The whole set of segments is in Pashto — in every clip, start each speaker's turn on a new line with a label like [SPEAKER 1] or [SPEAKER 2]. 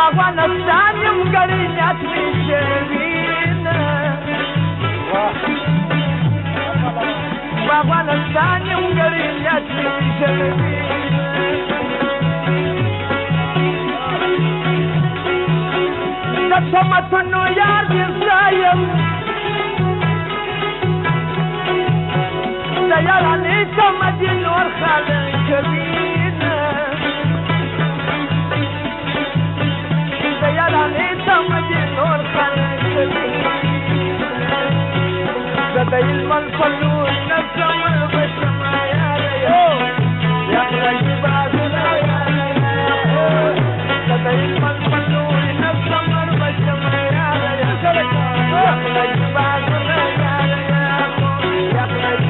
[SPEAKER 1] افغانستان یم ګړی نیت مې شوینه افغانستان یم ګړی نیت مې شوینه د سمتونو یار دې ځایم د یارانې سمه دې نور خلک کوینه د یارانې سمه دې نور خلک کوینه زه د علم الفلور نه سمه بشمه یاره یا خدای بازونه یاره زه د علم الفلور نه سمه بشمه یاره یا خدای بازونه یاره یا خدای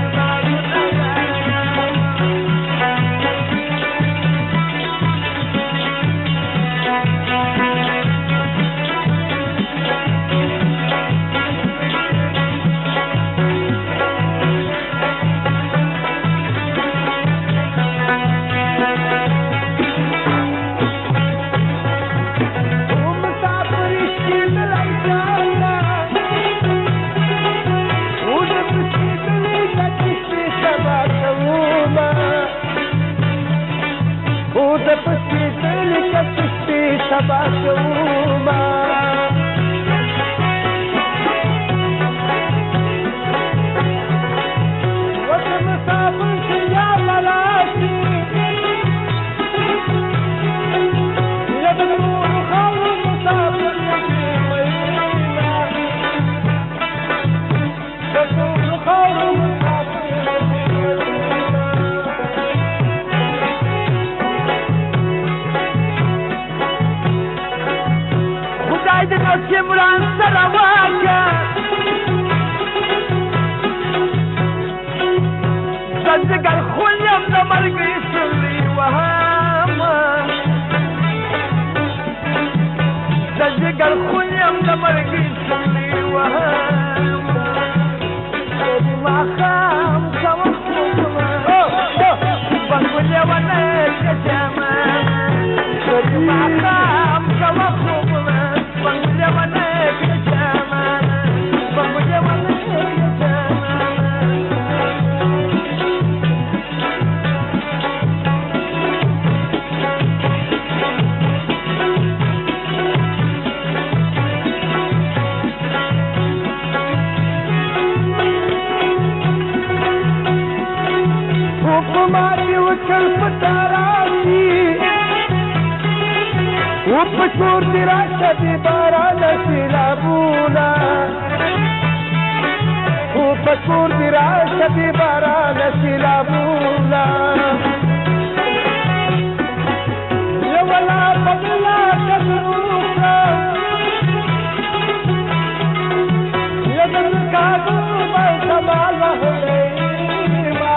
[SPEAKER 1] Cimran Sarawaka Zanzigar Khulyam da margi sirri wahama Zanzigar Khulyam da margi sirri wahama Jadi makham sama khuma Bangulya wana kajama Jadi makham sama khuma Bangulya wana kajama Bangulya wana Hukumati uçal patarasi Upashur dirashati Varanasi labuna Upashur dirashati Varanasi labuna Yawala bagla kadruka Yadan kadu balsamal wahlema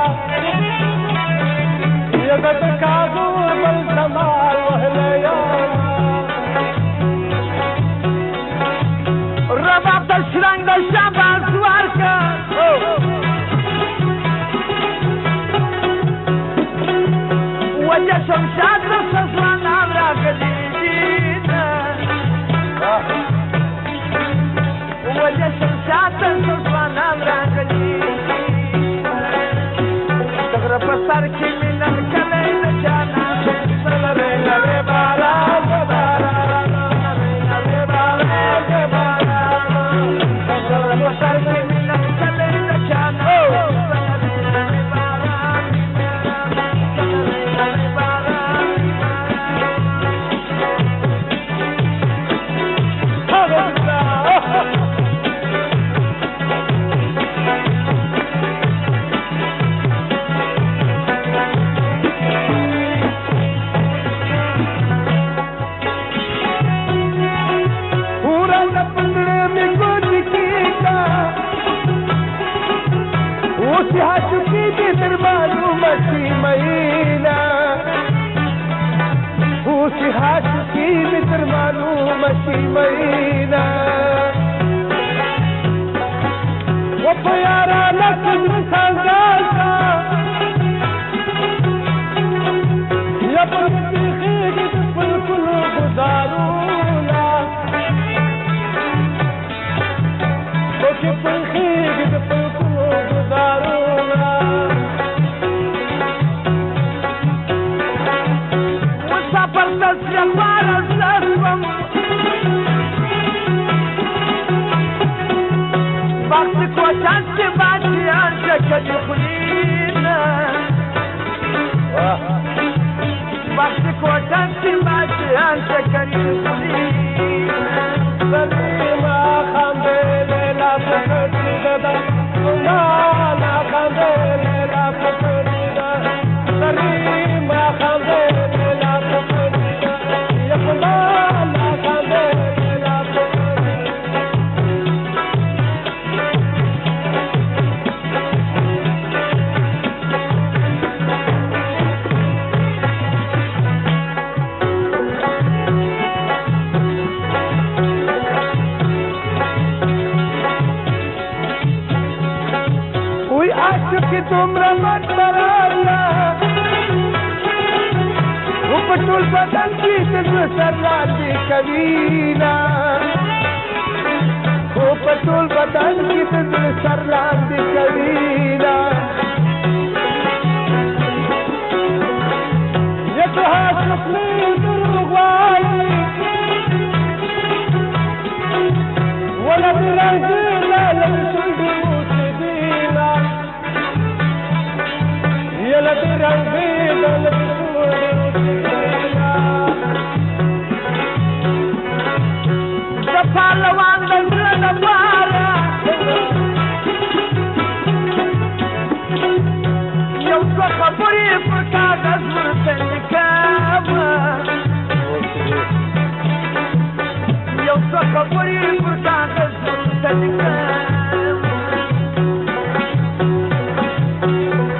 [SPEAKER 1] Yadan kadu balsamal wahlema Rabab da şirang da şabaz varka Wajah şamşad da sazlan amra kadidina Wajah şamşad da sazlan amra kadidina Dagra pasar ki minan kalay da jana Salare lare bala bala Wa pyara lakshmi sangasa پخېږي د پلکونو ګلزارونه مسافر داسې خواره زه شوم وخت کوټه چې بادیان شکلې خورینه وخت کوټه چې بادیان شکلې خورینه سلیما خاندلې لا پکړې ده ګلانه خاندلې لا پکړې ده سلیما خاندلې لا پکړې ده یا ګلانه خاندلې لا پکړې कि तुमरा मत कराला वो पटोल बदन की सरलाती कबीना वो पटोल बदन की सरलाती कबीना ये तो हाथ अपने दुर्गवाई वो लब रंगीला लब सुल्दी मुझदीना ये लब रंगीला लब सुल्दी जफालवान दंगल दबारा यौ तो खबरी पर कागज पर लिखावा यौ तो खबरी पर कागज पर लिखावा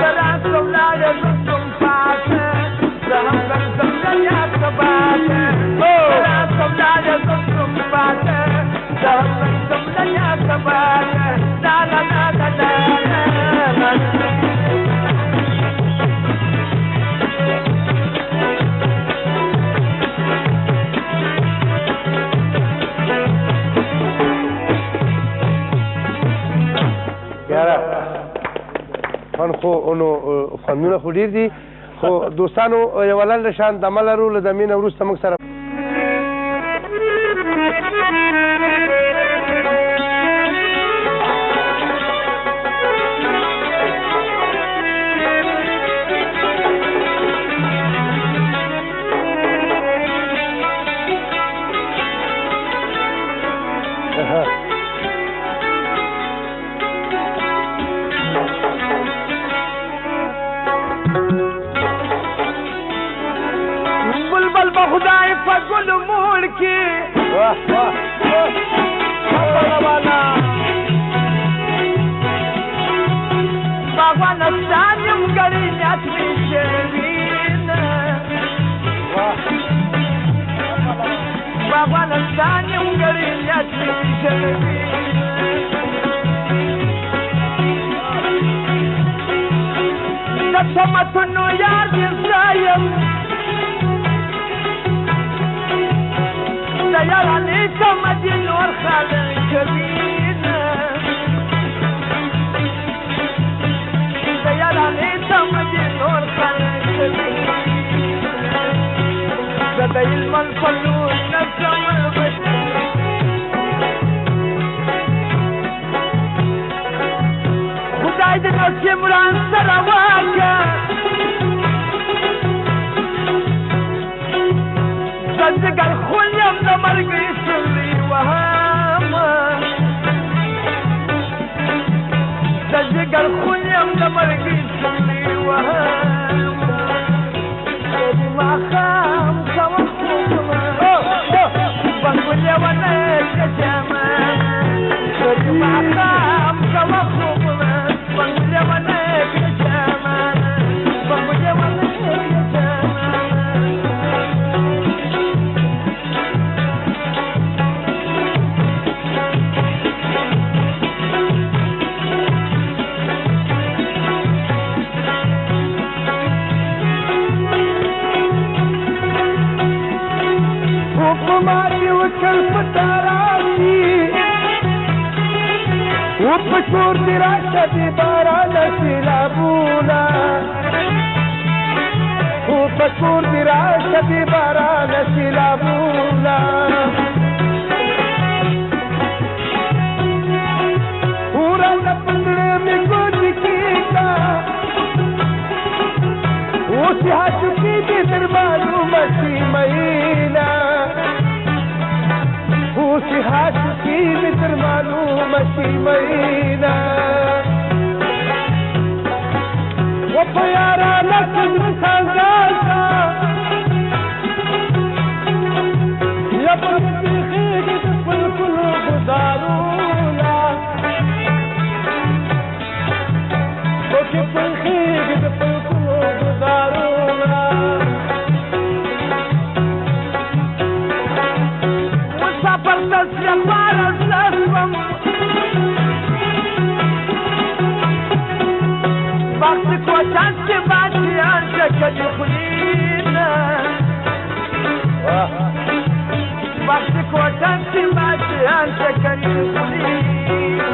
[SPEAKER 1] जरा सोनारे तुम पास हम कर समझा कबात जरा सोनारे तुम पास हम कर समझा कबात ला ला ला ला ला فن خو نو فنونه خو ډېر دي خو دوستانو یوه لنډه شان دمه لرو له دمې نه وروسته موږ سره بلبل بخدای فگل موڑ کی بابا نستانیم گری نیتوی شوین بابا نستانیم گری نیتوی شوین دسمتنو یاد زایم ديالاني كمدي نور خالق كبيرة ديالاني كمدي نور خالق كبيرة زدي المنفلون نسم البشر خداي دي نسي مران سرواكا زنجقر خليم دمرق يسري وهاما زنجقر خليم دمرق يسري وهاما سيدي ما خام كوخوما بقول يا وناك يا جمال سيدي ما خام كوخوما بقول يا وناك يا جمال بقول يا وناك يا جمال حکوماتي وکل پتاراشي وبشكور دراسة باران سلابونا وبشكور دراسة باران سلابونا ورانا بندر مكون كيكا وسيحة كيدي دربانو مشي مينا وسيحة كيدي دربانو مشي مينا وطيارة لكن مسانجاسا يبرد بخيك تدخل قلوب دارونا وكيف بخيك تدخل قلوب دارونا وسافرت السفارة الأسفم بختك وشانك بعدي عنك تدخلينا بختك وشانك بعدي عنك تدخلينا